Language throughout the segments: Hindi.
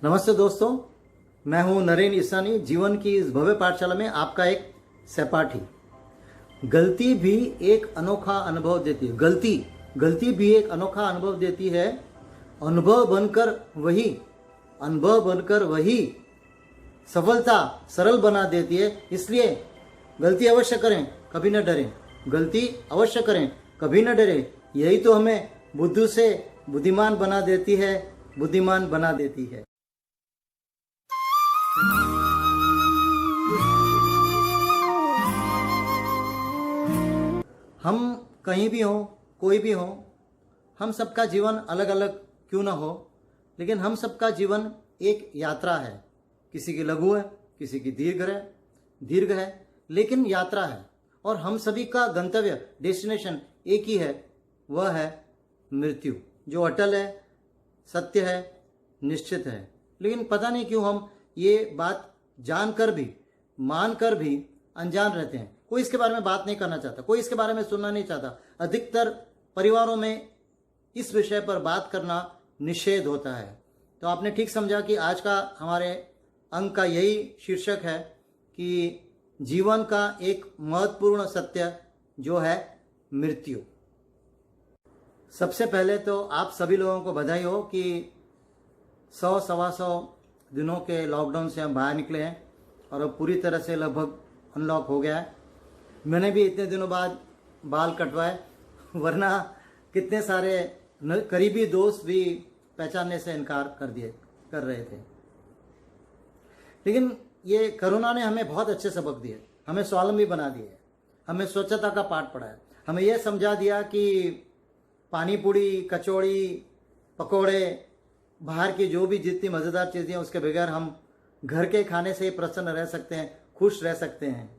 नमस्ते दोस्तों, मैं हूं नरेंद्र ईसानी। जीवन की इस भव्य पाठशाला में आपका एक सहपाठी। गलती भी एक अनोखा अनुभव देती है। गलती भी एक अनोखा अनुभव देती है। अनुभव बनकर वही सफलता सरल बना देती है। इसलिए गलती अवश्य करें, कभी न डरें। गलती अवश्य करें, कभी न डरें। यही तो हमें बुद्धू से बुद्धिमान बना देती है, बुद्धिमान बना देती है। हम कहीं भी हों, कोई भी हो, हम सबका जीवन अलग अलग क्यों ना हो, लेकिन हम सबका जीवन एक यात्रा है। किसी की लघु है, किसी की दीर्घ है, लेकिन यात्रा है। और हम सभी का गंतव्य, डेस्टिनेशन एक ही है, वह है मृत्यु, जो अटल है, सत्य है, निश्चित है। लेकिन पता नहीं क्यों हम ये बात जानकर भी, मानकर भी अनजान रहते हैं। कोई इसके बारे में बात नहीं करना चाहता, कोई इसके बारे में सुनना नहीं चाहता। अधिकतर परिवारों में इस विषय पर बात करना निषेध होता है। तो आपने ठीक समझा कि आज का हमारे अंक का यही शीर्षक है कि जीवन का एक महत्वपूर्ण सत्य जो है मृत्यु। सबसे पहले तो आप सभी लोगों को बधाई हो कि 100-125 दिनों के लॉकडाउन से हम बाहर निकले हैं और अब पूरी तरह से लगभग अनलॉक हो गया है। मैंने भी इतने दिनों बाद बाल कटवाए, वरना कितने सारे करीबी दोस्त भी पहचानने से इनकार कर रहे थे। लेकिन ये कोरोना ने हमें बहुत अच्छे सबक दिए, हमें स्वावलंबी बना दिए, हमें स्वच्छता का पाठ पढ़ाया, हमें यह समझा दिया कि पानी पूड़ी, कचौड़ी, पकोड़े, बाहर की जो भी जितनी मज़ेदार चीज़ें हैं उसके बगैर हम घर के खाने से ही प्रसन्न रह सकते हैं, खुश रह सकते हैं,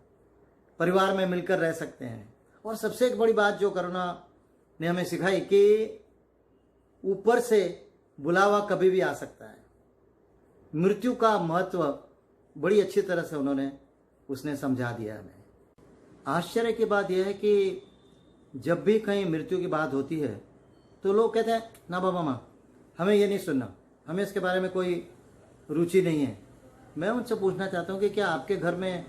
परिवार में मिलकर रह सकते हैं। और सबसे एक बड़ी बात जो कोरोना ने हमें सिखाई कि ऊपर से बुलावा कभी भी आ सकता है। मृत्यु का महत्व बड़ी अच्छी तरह से उसने समझा दिया हमें। आश्चर्य की बात यह है कि जब भी कहीं मृत्यु की बात होती है तो लोग कहते हैं ना बाबा माँ, हमें ये नहीं सुनना, हमें इसके बारे में कोई रुचि नहीं है। मैं उनसे पूछना चाहता हूँ कि क्या आपके घर में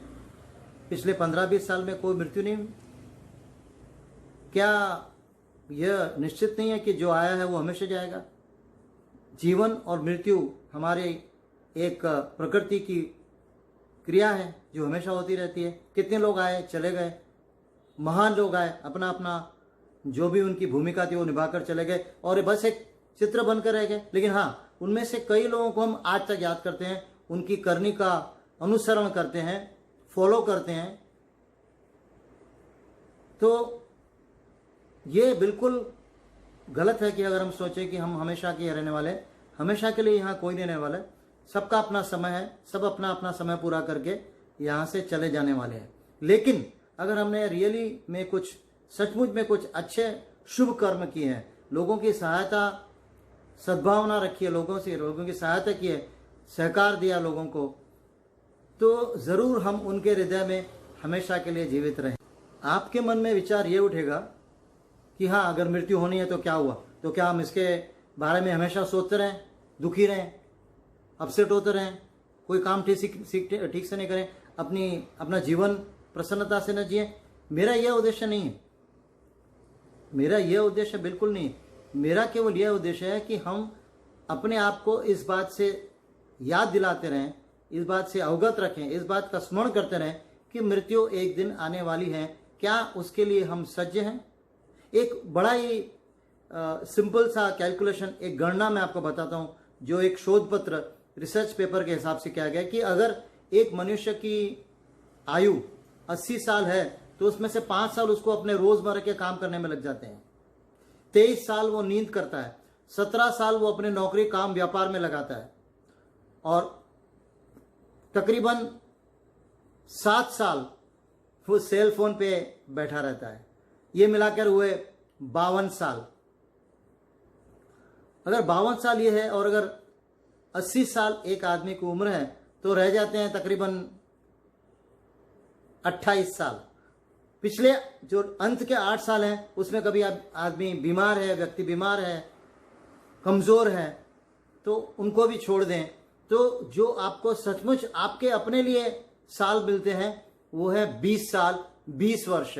पिछले 15-20 साल में कोई मृत्यु नहीं हुई? क्या यह निश्चित नहीं है कि जो आया है वो हमेशा जाएगा? जीवन और मृत्यु हमारे एक प्रकृति की क्रिया है जो हमेशा होती रहती है। कितने लोग आए, चले गए, महान लोग आए, अपना अपना जो भी उनकी भूमिका थी वो निभाकर चले गए और बस एक चित्र बनकर रह गए। लेकिन हाँ, उनमें से कई लोगों को हम आज तक याद करते हैं, उनकी करनी का अनुसरण करते हैं, फॉलो करते हैं। तो ये बिल्कुल गलत है कि अगर हम सोचें कि हम हमेशा के रहने वाले, हमेशा के लिए यहाँ कोई नहीं रहने वाला है। सबका अपना समय है, सब अपना अपना समय पूरा करके यहाँ से चले जाने वाले हैं। लेकिन अगर हमने रियली में कुछ, सचमुच में कुछ अच्छे शुभ कर्म किए हैं, लोगों की सहायता, सद्भावना रखी है, लोगों की सहायता की है, सहकार दिया लोगों को, तो ज़रूर हम उनके हृदय में हमेशा के लिए जीवित रहें। आपके मन में विचार ये उठेगा कि हाँ, अगर मृत्यु होनी है तो क्या हुआ? तो क्या हम इसके बारे में हमेशा सोचते रहें, दुखी रहें, अपसेट होते रहें, कोई काम ठीक से नहीं करें, अपना जीवन प्रसन्नता से न जिए? मेरा यह उद्देश्य नहीं है, मेरा यह उद्देश्य बिल्कुल नहीं है। मेरा केवल यह उद्देश्य है कि हम अपने आप को इस बात से याद दिलाते रहें, इस बात से अवगत रखें, इस बात का स्मरण करते रहें कि मृत्यु एक दिन आने वाली है। क्या उसके लिए हम सज्ज हैं? एक बड़ा ही सिंपल सा कैलकुलेशन, एक गणना मैं आपको बताता हूँ, जो एक शोध पत्र, रिसर्च पेपर के हिसाब से किया गया कि अगर एक मनुष्य की आयु 80 साल है तो उसमें से 5 साल उसको अपने रोजमर्रा के काम करने में लग जाते हैं, 23 साल वो नींद करता है, 17 साल वो अपने नौकरी, काम, व्यापार में लगाता है और तकरीबन 7 साल वो सेल फोन पे बैठा रहता है। ये मिलाकर हुए 52 साल। अगर 52 साल ये है और अगर 80 साल एक आदमी की उम्र है तो रह जाते हैं तकरीबन 28 साल। पिछले जो अंत के 8 साल हैं उसमें कभी आदमी बीमार है, व्यक्ति बीमार है, कमज़ोर है, तो उनको भी छोड़ दें तो जो आपको सचमुच आपके अपने लिए साल मिलते हैं वो है 20 साल, 20 वर्ष।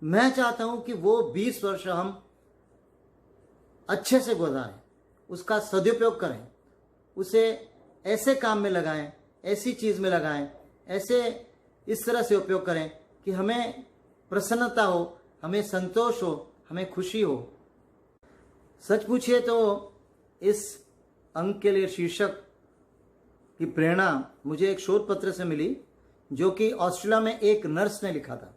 मैं चाहता हूं कि वो 20 वर्ष हम अच्छे से गुजारें, उसका सदुपयोग करें, उसे ऐसे काम में लगाएं, ऐसी चीज में लगाएं, ऐसे इस तरह से उपयोग करें कि हमें प्रसन्नता हो, हमें संतोष हो, हमें खुशी हो। सच पूछिए तो इस अंक के लिए शीर्षक की प्रेरणा मुझे एक शोध पत्र से मिली जो कि ऑस्ट्रेलिया में एक नर्स ने लिखा था।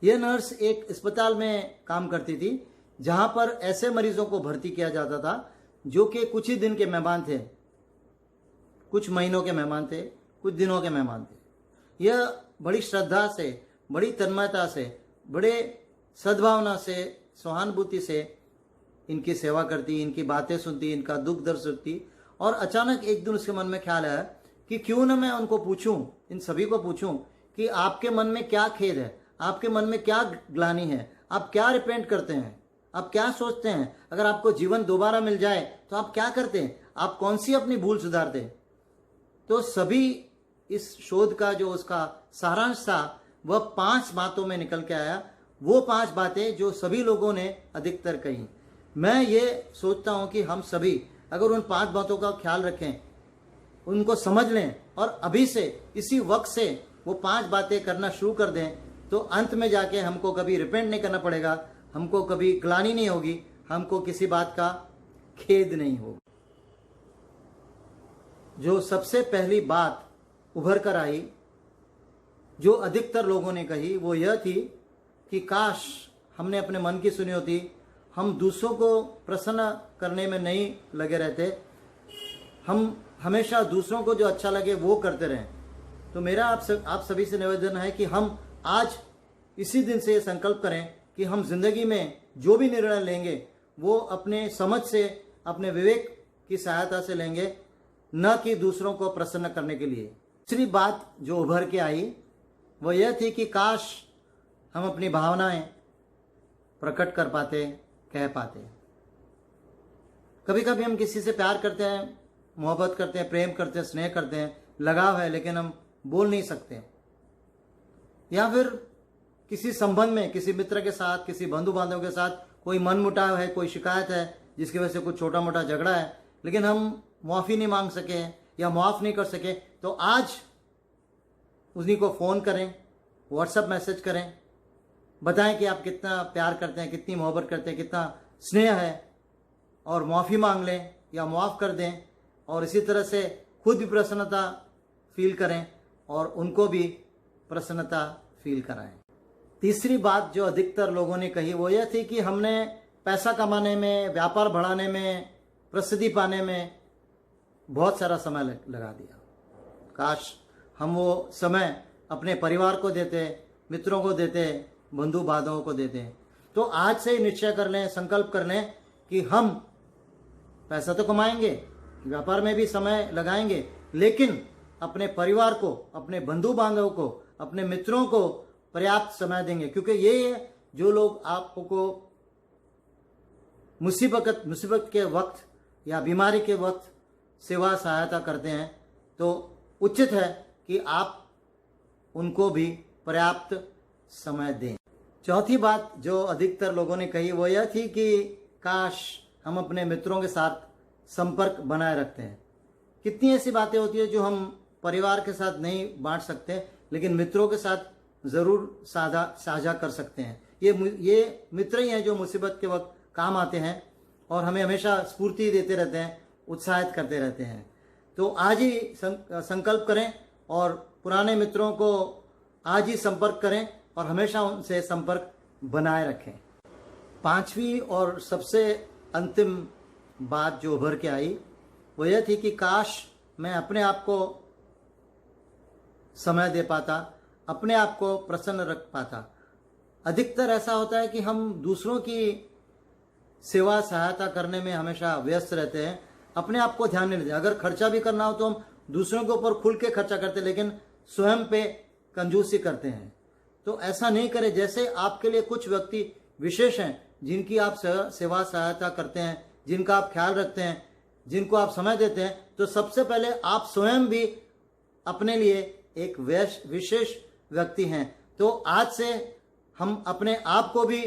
यह नर्स एक अस्पताल में काम करती थी जहां पर ऐसे मरीजों को भर्ती किया जाता था जो कि कुछ ही दिन के मेहमान थे, कुछ महीनों के मेहमान थे, कुछ दिनों के मेहमान थे। यह बड़ी श्रद्धा से, बड़ी तन्मयता से, बड़े सद्भावना से, सहानुभूति से इनकी सेवा करती, इनकी बातें सुनती, इनका दुख दर्द सुनती। और अचानक एक दिन उसके मन में ख्याल आया कि क्यों न मैं उनको पूछूं, इन सभी को पूछूं कि आपके मन में क्या खेद है, आपके मन में क्या ग्लानि है, आप क्या रिपेंट करते हैं, आप क्या सोचते हैं, अगर आपको जीवन दोबारा मिल जाए तो आप क्या करते हैं, आप कौन सी अपनी भूल सुधारते हैं। तो सभी इस शोध का जो उसका सारांश था वह 5 बातों में निकल के आया, वो 5 बातें जो सभी लोगों ने अधिकतर कही। मैं ये सोचता हूं कि हम सभी अगर उन 5 बातों का ख्याल रखें, उनको समझ लें और अभी से इसी वक्त से वो 5 बातें करना शुरू कर दें तो अंत में जाके हमको कभी रिपेंट नहीं करना पड़ेगा, हमको कभी ग्लानि नहीं होगी, हमको किसी बात का खेद नहीं होगा। जो सबसे पहली बात उभर कर आई, जो अधिकतर लोगों ने कही, वो यह थी कि काश हमने अपने मन की सुनी होती, हम दूसरों को प्रसन्न करने में नहीं लगे रहते, हम हमेशा दूसरों को जो अच्छा लगे वो करते रहें। तो मेरा आप सभी से निवेदन है कि हम आज इसी दिन से ये संकल्प करें कि हम जिंदगी में जो भी निर्णय लेंगे वो अपने समझ से, अपने विवेक की सहायता से लेंगे, न कि दूसरों को प्रसन्न करने के लिए। दूसरी बात जो उभर के आई वो यह थी कि काश हम अपनी भावनाएं प्रकट कर पाते, कह पाते। कभी कभी हम किसी से प्यार करते हैं, मोहब्बत करते हैं, प्रेम करते हैं, स्नेह करते हैं, लगाव है, लेकिन हम बोल नहीं सकते। या फिर किसी संबंध में, किसी मित्र के साथ, किसी बंधु बांधव के साथ कोई मनमुटाव है, कोई शिकायत है जिसकी वजह से कुछ छोटा मोटा झगड़ा है, लेकिन हम माफ़ी नहीं मांग सके या माफ़ नहीं कर सके, तो आज उन्हीं को फ़ोन करें, व्हाट्सएप मैसेज करें, बताएं कि आप कितना प्यार करते हैं, कितनी मोहब्बत करते हैं, कितना स्नेह है, और माफ़ी मांग लें या माफ़ कर दें। और इसी तरह से खुद भी प्रसन्नता फील करें और उनको भी प्रसन्नता फील कराएं। तीसरी बात जो अधिकतर लोगों ने कही वो यह थी कि हमने पैसा कमाने में, व्यापार बढ़ाने में, प्रसिद्धि पाने में बहुत सारा समय लगा दिया। काश हम वो समय अपने परिवार को देते, मित्रों को देते, बंधु बांधवों को देते। तो आज से ही निश्चय कर लें, संकल्प कर लें कि हम पैसा तो कमाएंगे, व्यापार में भी समय लगाएंगे, लेकिन अपने परिवार को, अपने बंधु बांधवों को, अपने मित्रों को पर्याप्त समय देंगे। क्योंकि ये जो लोग आपको मुसीबत के वक्त या बीमारी के वक्त सेवा सहायता करते हैं, तो उचित है कि आप उनको भी पर्याप्त समय दें। चौथी बात जो अधिकतर लोगों ने कही वो यह थी कि काश हम अपने मित्रों के साथ संपर्क बनाए रखते हैं। कितनी ऐसी बातें होती है जो हम परिवार के साथ नहीं बांट सकते, लेकिन मित्रों के साथ ज़रूर साझा कर सकते हैं। ये मित्र ही हैं जो मुसीबत के वक्त काम आते हैं और हमें हमेशा स्फूर्ति देते रहते हैं, उत्साहित करते रहते हैं। तो आज ही संकल्प करें और पुराने मित्रों को आज ही संपर्क करें और हमेशा उनसे संपर्क बनाए रखें। पांचवी और सबसे अंतिम बात जो उभर के आई वो यह थी कि काश मैं अपने आप को समय दे पाता, अपने आप को प्रसन्न रख पाता। अधिकतर ऐसा होता है कि हम दूसरों की सेवा सहायता करने में हमेशा व्यस्त रहते हैं, अपने आप को ध्यान नहीं देते। अगर खर्चा भी करना हो तो हम दूसरों के ऊपर खुल के खर्चा करते हैं, लेकिन स्वयं पे कंजूसी करते हैं। तो ऐसा नहीं करें। जैसे आपके लिए कुछ व्यक्ति विशेष हैं जिनकी आप सेवा सहायता करते हैं, जिनका आप ख्याल रखते हैं, जिनको आप समय देते हैं, तो सबसे पहले आप स्वयं भी अपने लिए एक विशेष व्यक्ति हैं। तो आज से हम अपने आप को भी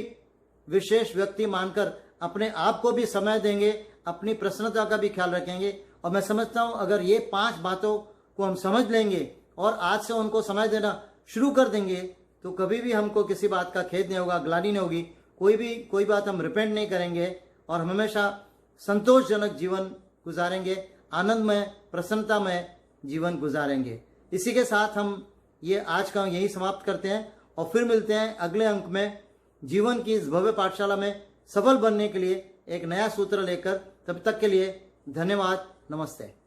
विशेष व्यक्ति मानकर अपने आप को भी समय देंगे, अपनी प्रसन्नता का भी ख्याल रखेंगे। और मैं समझता हूं अगर ये 5 बातों को हम समझ लेंगे और आज से उनको समय देना शुरू कर देंगे, तो कभी भी हमको किसी बात का खेद नहीं होगा, ग्लानि नहीं होगी, कोई बात हम रिपेंट नहीं करेंगे और हम हमेशा संतोषजनक जीवन गुजारेंगे, आनंदमय प्रसन्नतामय जीवन गुजारेंगे। इसी के साथ हम ये आज का यही समाप्त करते हैं और फिर मिलते हैं अगले अंक में जीवन की इस भव्य पाठशाला में सफल बनने के लिए एक नया सूत्र लेकर। तब तक के लिए धन्यवाद, नमस्ते।